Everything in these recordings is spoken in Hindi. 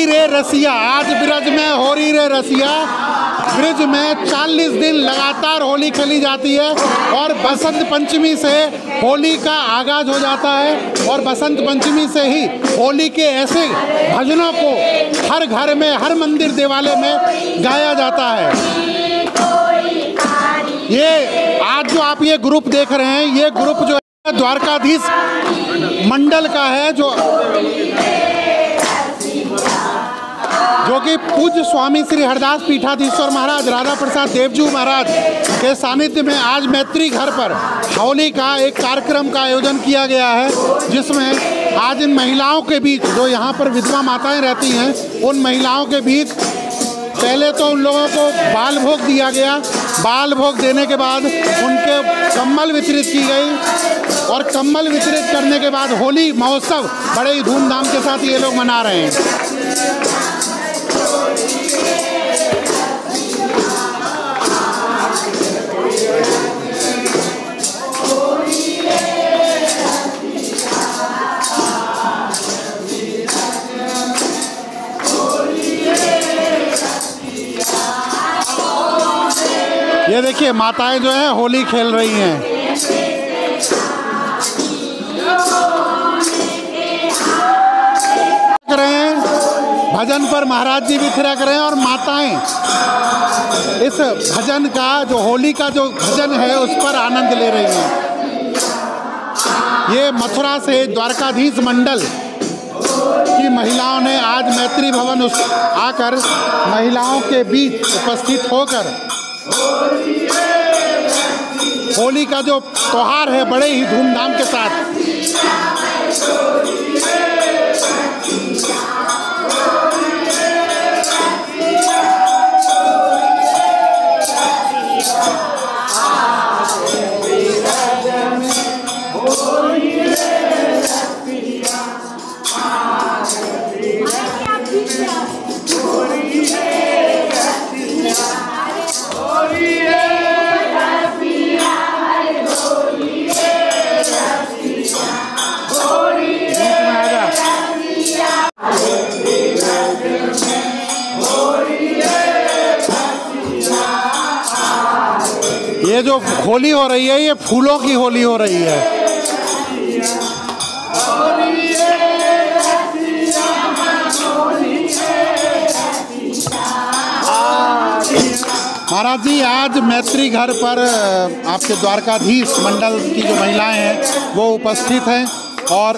होरी रे रसिया, आज ब्रज में होरी रे रसिया। ब्रज में 40 दिन लगातार होली खेली जाती है और बसंत पंचमी से होली का आगाज हो जाता है और बसंत पंचमी से ही होली के ऐसे भजनों को हर घर में, हर मंदिर देवालय में गाया जाता है। ये आज जो आप ये ग्रुप देख रहे हैं, ये ग्रुप जो है द्वारकाधीश मंडल का है, जो कि पूज्य स्वामी श्री हरदास पीठाधीश्वर महाराज राधा प्रसाद देवजू महाराज के सानिध्य में आज मैत्री घर पर होली का एक कार्यक्रम का आयोजन किया गया है, जिसमें आज इन महिलाओं के बीच, जो यहाँ पर विधवा माताएं रहती हैं, उन महिलाओं के बीच पहले तो उन लोगों को बाल भोग दिया गया। बाल भोग देने के बाद उनके कम्बल वितरित की गई और कम्बल वितरित करने के बाद होली महोत्सव बड़े ही धूमधाम के साथ ये लोग मना रहे हैं। ये देखिए माताएं जो है होली खेल रही हैं। भजन पर महाराज जी भी थिरक रहे हैं और माताएं इस भजन का, जो होली का जो भजन है, उस पर आनंद ले रही हैं। ये मथुरा से द्वारकाधीश मंडल की महिलाओं ने आज मैत्री भवन आकर महिलाओं के बीच उपस्थित होकर होली का जो त्योहार है बड़े ही धूमधाम के साथ ये जो होली हो रही है, ये फूलों की होली हो रही है। महाराज जी, आज मैत्री घर पर आपके द्वारकाधीश मंडल की जो महिलाएं हैं वो उपस्थित हैं और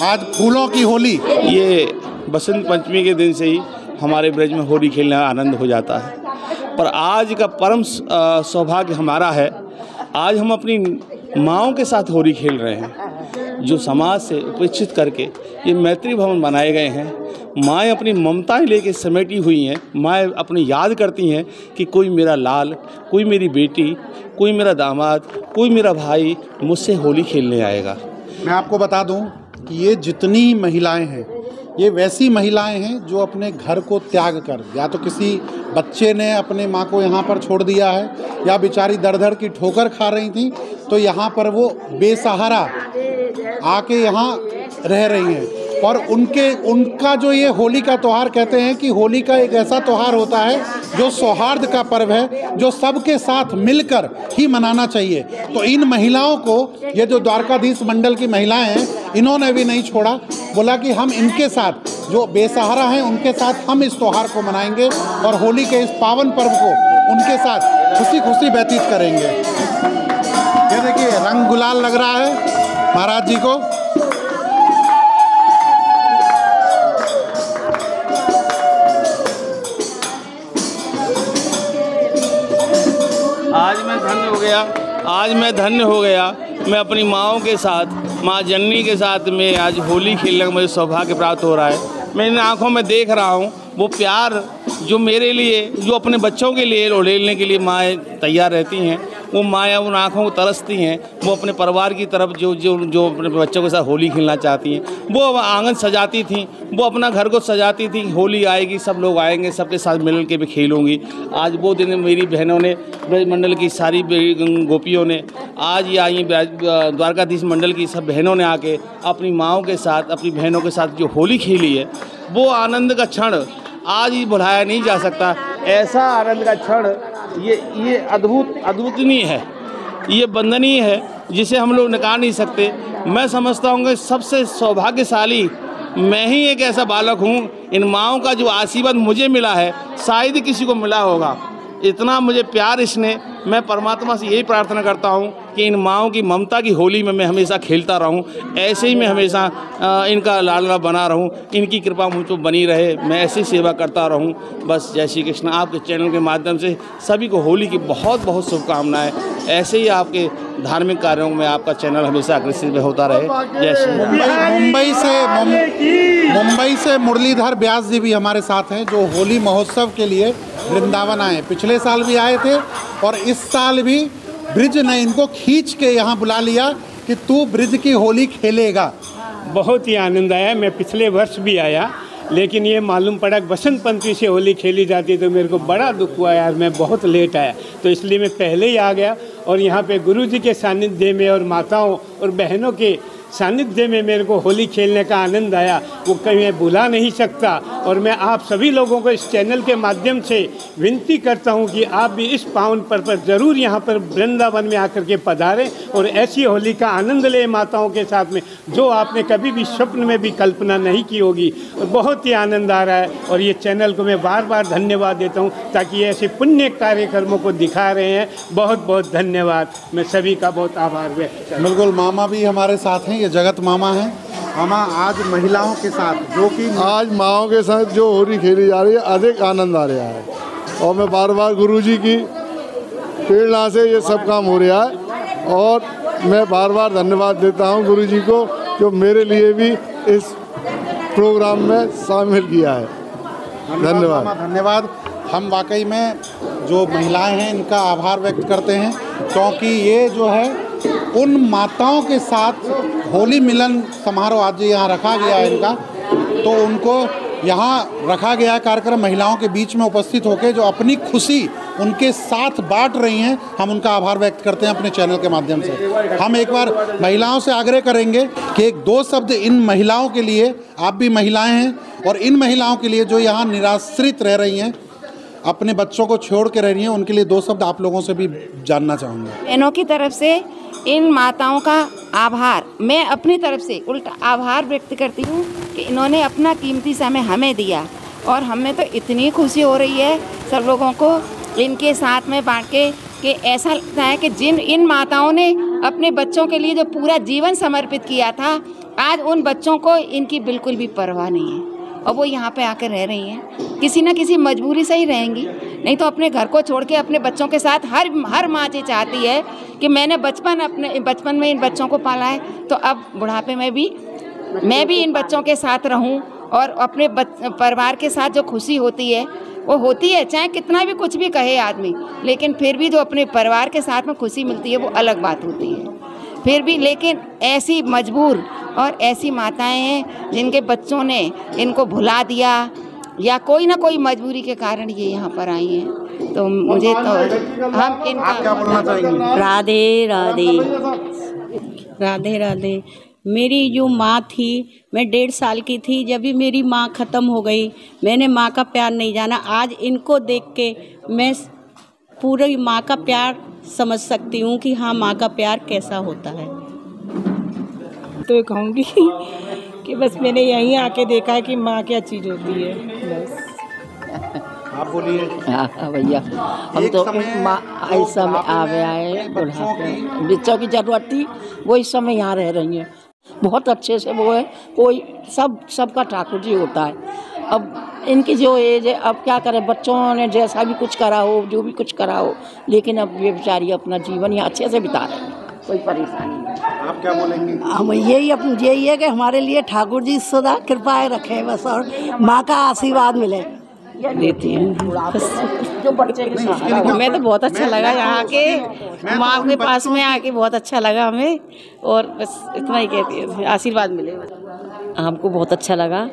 आज फूलों की होली। ये बसंत पंचमी के दिन से ही हमारे ब्रज में होली खेलने का आनंद हो जाता है, पर आज का परम सौभाग्य हमारा है, आज हम अपनी माँओं के साथ होली खेल रहे हैं। जो समाज से उपेक्षित करके ये मैत्री भवन बनाए गए हैं, माएँ अपनी ममताएं लेके समेटी हुई हैं। माएँ अपनी याद करती हैं कि कोई मेरा लाल, कोई मेरी बेटी, कोई मेरा दामाद, कोई मेरा भाई मुझसे होली खेलने आएगा। मैं आपको बता दूं कि ये जितनी महिलाएं हैं, ये वैसी महिलाएं हैं जो अपने घर को त्याग कर, या तो किसी बच्चे ने अपने माँ को यहाँ पर छोड़ दिया है, या बेचारी दर दर की ठोकर खा रही थी, तो यहाँ पर वो बेसहारा आके यहाँ रह रही हैं। और उनका जो ये होली का त्यौहार, कहते हैं कि होली का एक ऐसा त्यौहार होता है जो सौहार्द का पर्व है, जो सबके साथ मिलकर ही मनाना चाहिए। तो इन महिलाओं को, ये जो द्वारकाधीश मंडल की महिलाएं हैं, इन्होंने भी नहीं छोड़ा, बोला कि हम इनके साथ, जो बेसहारा हैं उनके साथ हम इस त्यौहार को मनाएंगे और होली के इस पावन पर्व को उनके साथ खुशी खुशी व्यतीत करेंगे। ये देखिए रंग गुलाल लग रहा है महाराज जी को। आज मैं धन्य हो गया। मैं अपनी माँओं के साथ, माँ जननी के साथ में आज होली खेलने का मुझे सौभाग्य प्राप्त हो रहा है। मैं इन आँखों में देख रहा हूँ वो प्यार जो मेरे लिए, जो अपने बच्चों के लिए उड़ेलने के लिए माएँ तैयार रहती हैं, वो माया उन आँखों को तरसती हैं, वो अपने परिवार की तरफ जो जो जो अपने बच्चों के साथ होली खेलना चाहती हैं, वो आंगन सजाती थी, वो अपना घर को सजाती थी, होली आएगी सब लोग आएंगे, सबके साथ मिल के भी खेलूँगी। आज वो दिन मेरी बहनों ने, ब्रज मंडल की सारी गोपियों ने, आज ये आई द्वारकाधीश मंडल की सब बहनों ने आके अपनी माँओं के साथ, अपनी बहनों के साथ जो होली खेली है, वो आनंद का क्षण आज ही भुलाया नहीं जा सकता। ऐसा आनंद का क्षण ये अद्भुतनीय है, ये वंदनीय है, जिसे हम लोग नकार नहीं सकते। मैं समझता हूँ कि सबसे सौभाग्यशाली मैं ही एक ऐसा बालक हूँ, इन माँओं का जो आशीर्वाद मुझे मिला है शायद ही किसी को मिला होगा। इतना मुझे प्यार स्नेह, मैं परमात्मा से यही प्रार्थना करता हूँ कि इन माँओं की ममता की होली में मैं हमेशा खेलता रहूँ, ऐसे ही मैं हमेशा इनका लाडला बना रहूँ, इनकी कृपा मुझ पर बनी रहे, मैं ऐसी सेवा करता रहूँ। बस जय श्री कृष्ण। आपके चैनल के माध्यम से सभी को होली की बहुत बहुत शुभकामनाएं। ऐसे ही आपके धार्मिक कार्यों में आपका चैनल हमेशा अग्रसर में होता रहे। जय श्री राम। मुंबई से मुरलीधर व्यास जी भी हमारे साथ हैं, जो होली महोत्सव के लिए वृंदावन आए। पिछले साल भी आए थे और इस साल भी ब्रिज ने इनको खींच के यहाँ बुला लिया कि तू ब्रिज की होली खेलेगा। बहुत ही आनंद आया। मैं पिछले वर्ष भी आया, लेकिन ये मालूम पड़ा कि बसंत पंचमी से होली खेली जाती, तो मेरे को बड़ा दुख हुआ यार, मैं बहुत लेट आया, तो इसलिए मैं पहले ही आ गया। और यहाँ पे गुरुजी के सानिध्य में और माताओं और बहनों के सानिध्य में मेरे को होली खेलने का आनंद आया, वो कहीं मैं भुला नहीं सकता। और मैं आप सभी लोगों को इस चैनल के माध्यम से विनती करता हूँ कि आप भी इस पावन पर्व पर ज़रूर यहाँ पर वृंदावन में आकर के पधारें और ऐसी होली का आनंद लें माताओं के साथ में, जो आपने कभी भी स्वप्न में भी कल्पना नहीं की होगी। और बहुत ही आनंद आ रहा है। और ये चैनल को मैं बार बार धन्यवाद देता हूँ, ताकि ऐसे पुण्य कार्यक्रमों को दिखा रहे हैं। बहुत बहुत धन्यवाद। मैं सभी का बहुत आभार व्यक्त करता हूं। बिल्कुल, मामा भी हमारे साथ हैं, ये जगत मामा हैं। मामा, आज महिलाओं के साथ जो कि आज माँओं के साथ जो होली खेली जा रही है, अधिक आनंद आ रहा है। और मैं बार बार गुरुजी की प्रेरणा से ये सब काम हो रहा है। और मैं बार बार धन्यवाद देता हूँ गुरुजी को, जो मेरे लिए भी इस प्रोग्राम में शामिल किया है। धन्यवाद। धन्यवाद। हम वाकई में जो महिलाएं हैं इनका आभार व्यक्त करते हैं, क्योंकि ये जो है उन माताओं के साथ होली मिलन समारोह आज यहाँ रखा गया है इनका, तो उनको यहाँ रखा गया कार्यक्रम महिलाओं के बीच में उपस्थित होकर जो अपनी खुशी उनके साथ बांट रही हैं, हम उनका आभार व्यक्त करते हैं अपने चैनल के माध्यम से। हम एक बार महिलाओं से आग्रह करेंगे कि एक दो शब्द इन महिलाओं के लिए, आप भी महिलाएं हैं, और इन महिलाओं के लिए जो यहाँ निराश्रित रह रही हैं, अपने बच्चों को छोड़ के रह रही हैं, उनके लिए दो शब्द आप लोगों से भी जानना चाहूँगा। बहनों की तरफ से इन माताओं का आभार, मैं अपनी तरफ से उल्टा आभार व्यक्त करती हूँ कि इन्होंने अपना कीमती समय हमें दिया, और हमें तो इतनी खुशी हो रही है सब लोगों को इनके साथ में बांट के, कि ऐसा लगता है कि जिन इन माताओं ने अपने बच्चों के लिए जो पूरा जीवन समर्पित किया था, आज उन बच्चों को इनकी बिल्कुल भी परवाह नहीं है, और वो यहाँ पे आकर रह रही हैं। किसी न किसी मजबूरी से ही रहेंगी, नहीं तो अपने घर को छोड़ के अपने बच्चों के साथ हर माँ ये चाहती है कि मैंने बचपन में इन बच्चों को पाला है, तो अब बुढ़ापे में भी मैं भी इन बच्चों के साथ रहूं, और अपने परिवार के साथ जो खुशी होती है वो होती है, चाहे कितना भी कुछ भी कहे आदमी, लेकिन फिर भी जो अपने परिवार के साथ में खुशी मिलती है वो अलग बात होती है। फिर भी लेकिन ऐसी मजबूर और ऐसी माताएं हैं जिनके बच्चों ने इनको भुला दिया, या कोई ना कोई मजबूरी के कारण ये यहाँ पर आई हैं। तो मुझे तो हम इनका क्या बोलना चाहेंगे? राधे राधे राधे राधे। मेरी जो माँ थी, मैं 1.5 साल की थी जब भी मेरी माँ ख़त्म हो गई। मैंने माँ का प्यार नहीं जाना। आज इनको देख के मैं पूरी माँ का प्यार समझ सकती हूँ कि हाँ, माँ का प्यार कैसा होता है। तो कहूँगी कि बस मैंने यहीं आके देखा है कि माँ क्या चीज़ होती है। बस आप बोलिए। हाँ भैया, हम तो माँ इस समय आ गया है, बच्चों की ज़रूरत थी, वो इस समय यहाँ रह रही हैं। बहुत अच्छे से वो है, कोई सबका ठाकुर जी होता है। अब इनकी जो एज है, अब क्या करें, बच्चों ने जैसा भी कुछ करा हो, जो भी कुछ करा हो, लेकिन अब ये बेचारी अपना जीवन यहाँ अच्छे से बिता रही है, कोई परेशानी नहीं। आप क्या बोलेंगे? हम यही है कि हमारे लिए ठाकुर जी सदा कृपाएं रखें बस, और माँ का आशीर्वाद मिले, देती हैं। जो बच्चे के साथ हमें तो बहुत अच्छा लगा यहाँ के माँ के पास में आके, बहुत अच्छा लगा हमें। और बस इतना ही कहती है, आशीर्वाद मिले। हमको बहुत अच्छा लगा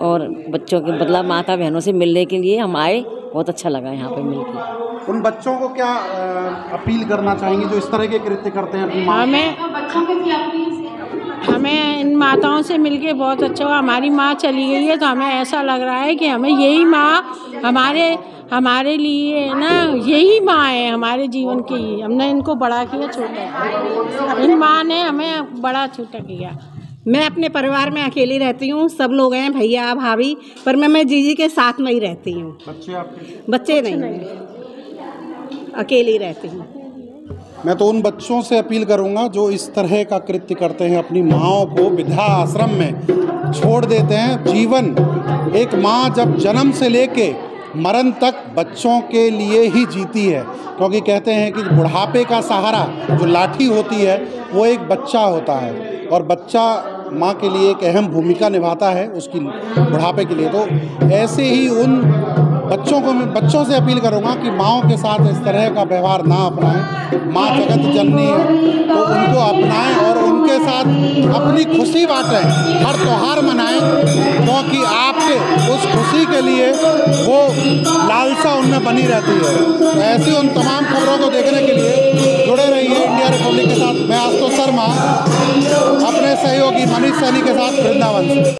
और बच्चों के मतलब माता बहनों से मिलने के लिए हम आए, बहुत अच्छा लगा यहाँ पे मिलकर। उन बच्चों को क्या अपील करना चाहेंगे जो इस तरह के कृत्य करते हैं अपनी माँ? हमें इन माताओं से मिलके बहुत अच्छा हुआ। हमारी माँ चली गई है तो हमें ऐसा लग रहा है कि हमें यही माँ हमारे लिए ना, यही माँ है हमारे जीवन की। हमने इनको बड़ा किया, छोटा, इन माँ ने हमें बड़ा छोटा किया। मैं अपने परिवार में अकेली रहती हूँ, सब लोग हैं भैया भाभी, पर मैं जीजी के साथ में ही रहती हूँ। बच्चे आपके? बच्चे नहीं, अकेली रहती हूँ। मैं तो उन बच्चों से अपील करूंगा जो इस तरह का कृत्य करते हैं, अपनी माँओं को वृद्धा आश्रम में छोड़ देते हैं। जीवन, एक माँ जब जन्म से लेके मरण तक बच्चों के लिए ही जीती है, क्योंकि कहते हैं कि बुढ़ापे का सहारा जो लाठी होती है वो एक बच्चा होता है, और बच्चा माँ के लिए एक अहम भूमिका निभाता है उसकी बुढ़ापे के लिए। तो ऐसे ही उन बच्चों से अपील करूँगा कि माँओं के साथ इस तरह का व्यवहार ना अपनाएं। माँ जगत जननी है तो उनको अपनाएं और उनके साथ अपनी खुशी बांटें, हर त्यौहार मनाएं, क्योंकि आपके उस खुशी के लिए वो लालसा उनमें बनी रहती है। तो ऐसी उन तमाम खबरों को देखने के लिए जुड़े रहिए इंडिया रिपब्लिक के साथ। मैं आशुतोष शर्मा अपने सहयोगी मनीष सैनी के साथ वृंदावन से।